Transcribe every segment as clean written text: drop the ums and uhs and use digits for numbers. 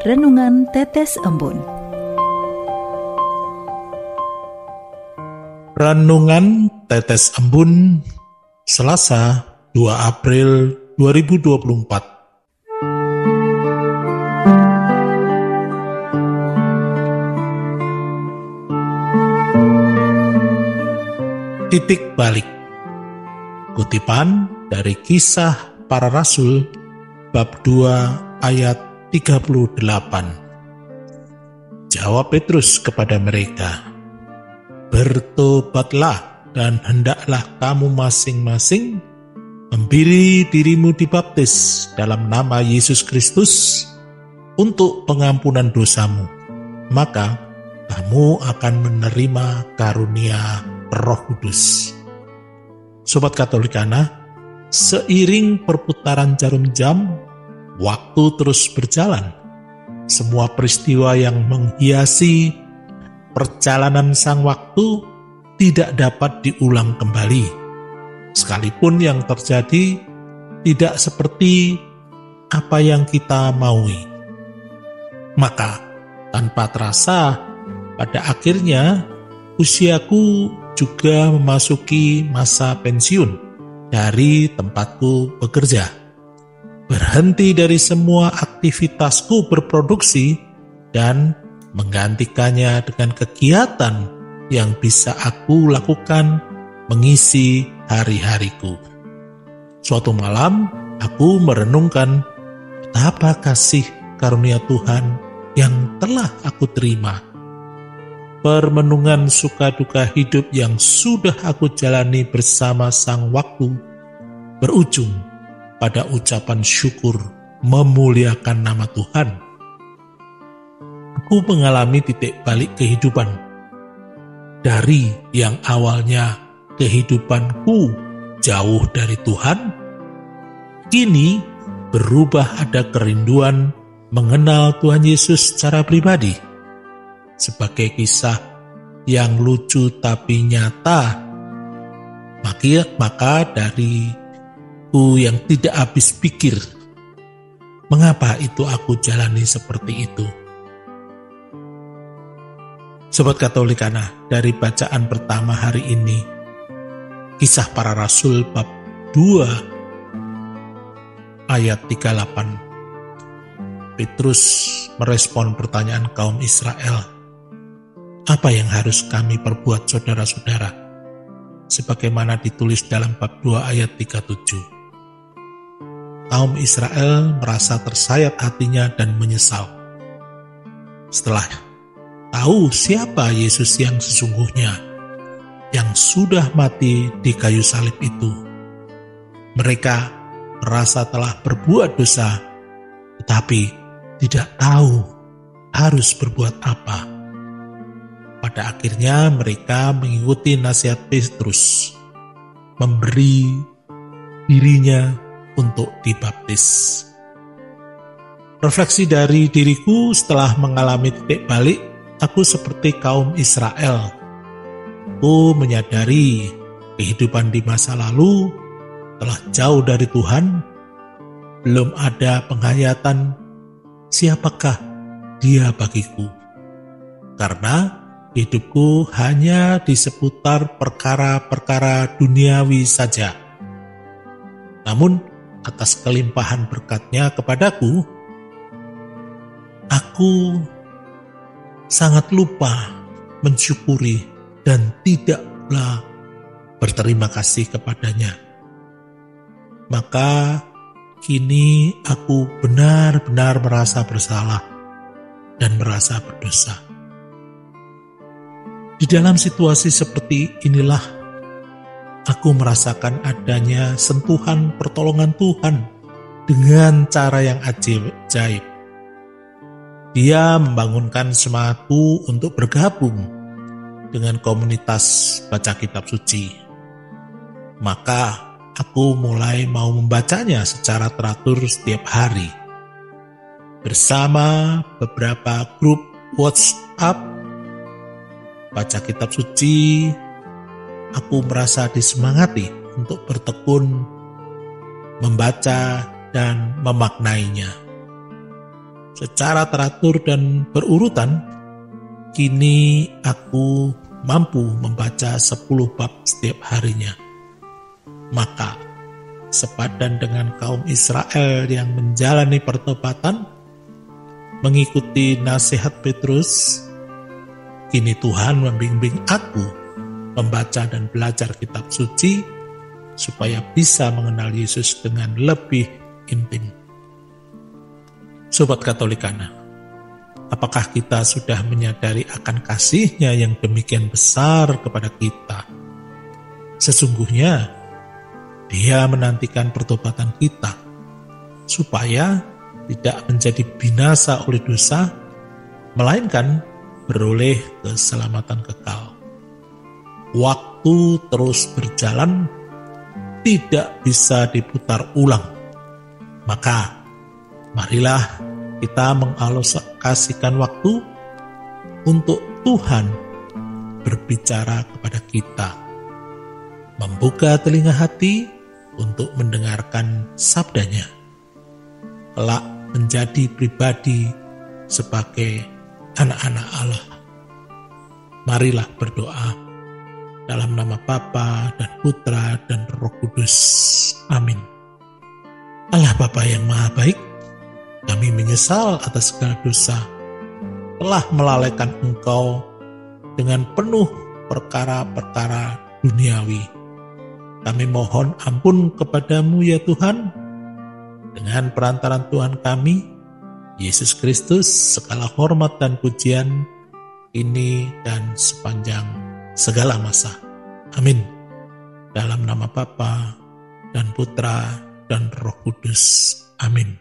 Renungan Tetes Embun. Renungan Tetes Embun, Selasa 2 April 2024. Titik balik. Kutipan dari Kisah Para Rasul bab 2 ayat 38. Jawab Petrus kepada mereka, "Bertobatlah dan hendaklah kamu masing-masing memberi dirimu dibaptis dalam nama Yesus Kristus untuk pengampunan dosamu, maka kamu akan menerima karunia Roh Kudus." Sobat Katolikana, seiring perputaran jarum jam, waktu terus berjalan. Semua peristiwa yang menghiasi perjalanan sang waktu tidak dapat diulang kembali. Sekalipun yang terjadi tidak seperti apa yang kita maui. Maka tanpa terasa, pada akhirnya usiaku juga memasuki masa pensiun dari tempatku bekerja. Berhenti dari semua aktivitasku berproduksi dan menggantikannya dengan kegiatan yang bisa aku lakukan mengisi hari-hariku. Suatu malam, aku merenungkan betapa kasih karunia Tuhan yang telah aku terima. Permenungan suka duka hidup yang sudah aku jalani bersama sang waktu berujung pada ucapan syukur memuliakan nama Tuhan. Aku mengalami titik balik kehidupan. Dari yang awalnya kehidupanku jauh dari Tuhan, kini berubah ada kerinduan mengenal Tuhan Yesus secara pribadi. Sebagai kisah yang lucu tapi nyata, maka dariku yang tidak habis pikir, mengapa itu aku jalani seperti itu? Sobat Katolikana, dari bacaan pertama hari ini, Kisah Para Rasul bab 2 ayat 38, Petrus merespon pertanyaan kaum Israel. Apa yang harus kami perbuat, saudara-saudara? Sebagaimana ditulis dalam bab 2 ayat 37. Kaum Israel merasa tersayat hatinya dan menyesal. Setelah tahu siapa Yesus yang sesungguhnya, yang sudah mati di kayu salib itu, mereka merasa telah berbuat dosa, tetapi tidak tahu harus berbuat apa. Pada akhirnya mereka mengikuti nasihat Petrus, memberi dirinya untuk dibaptis. Refleksi dari diriku setelah mengalami titik balik, aku seperti kaum Israel. Aku menyadari kehidupan di masa lalu telah jauh dari Tuhan, belum ada penghayatan siapakah Dia bagiku. Karena hidupku hanya di seputar perkara-perkara duniawi saja. Namun, atas kelimpahan berkat-Nya kepadaku, aku sangat lupa mensyukuri dan tidak pula berterima kasih kepada-Nya. Maka, kini aku benar-benar merasa bersalah dan merasa berdosa. Di dalam situasi seperti inilah, aku merasakan adanya sentuhan pertolongan Tuhan dengan cara yang ajaib. Dia membangunkan semangatku untuk bergabung dengan komunitas baca kitab suci. Maka aku mulai mau membacanya secara teratur setiap hari. Bersama beberapa grup WhatsApp baca kitab suci, aku merasa disemangati untuk bertekun, membaca, dan memaknainya. secara teratur dan berurutan, kini aku mampu membaca 10 bab setiap harinya. Maka, sepadan dengan kaum Israel yang menjalani pertobatan, mengikuti nasihat Petrus, kini Tuhan membimbing aku membaca dan belajar kitab suci supaya bisa mengenal Yesus dengan lebih intim. Sobat Katolikana, apakah kita sudah menyadari akan kasih-Nya yang demikian besar kepada kita? Sesungguhnya, Dia menantikan pertobatan kita, supaya tidak menjadi binasa oleh dosa, melainkan beroleh keselamatan kekal. Waktu terus berjalan, tidak bisa diputar ulang. Maka, marilah kita mengalokasikan waktu untuk Tuhan berbicara kepada kita, membuka telinga hati untuk mendengarkan sabdanya, kelak menjadi pribadi sebagai anak-anak Allah. Marilah berdoa dalam nama Bapa dan Putra dan Roh Kudus. Amin. Allah Bapa yang Maha Baik, kami menyesal atas segala dosa, telah melalaikan Engkau dengan penuh perkara-perkara duniawi. Kami mohon ampun kepadamu ya Tuhan, dengan perantaran Tuhan kami, Yesus Kristus, segala hormat dan pujian, kini dan sepanjang segala masa. Amin. Dalam nama Bapa dan Putra dan Roh Kudus. Amin.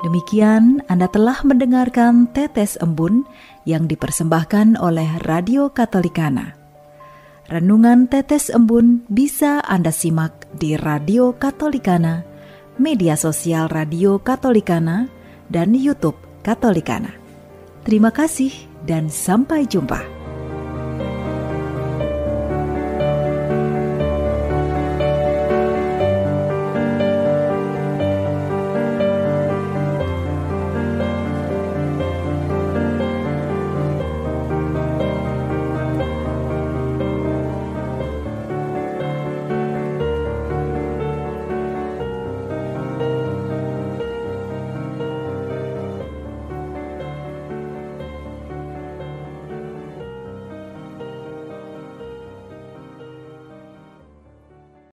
Demikian Anda telah mendengarkan Tetes Embun yang dipersembahkan oleh Radio Katolikana. Renungan Tetes Embun bisa Anda simak di Radio Katolikana, media sosial Radio Katolikana, dan YouTube Katolikana. Terima kasih dan sampai jumpa.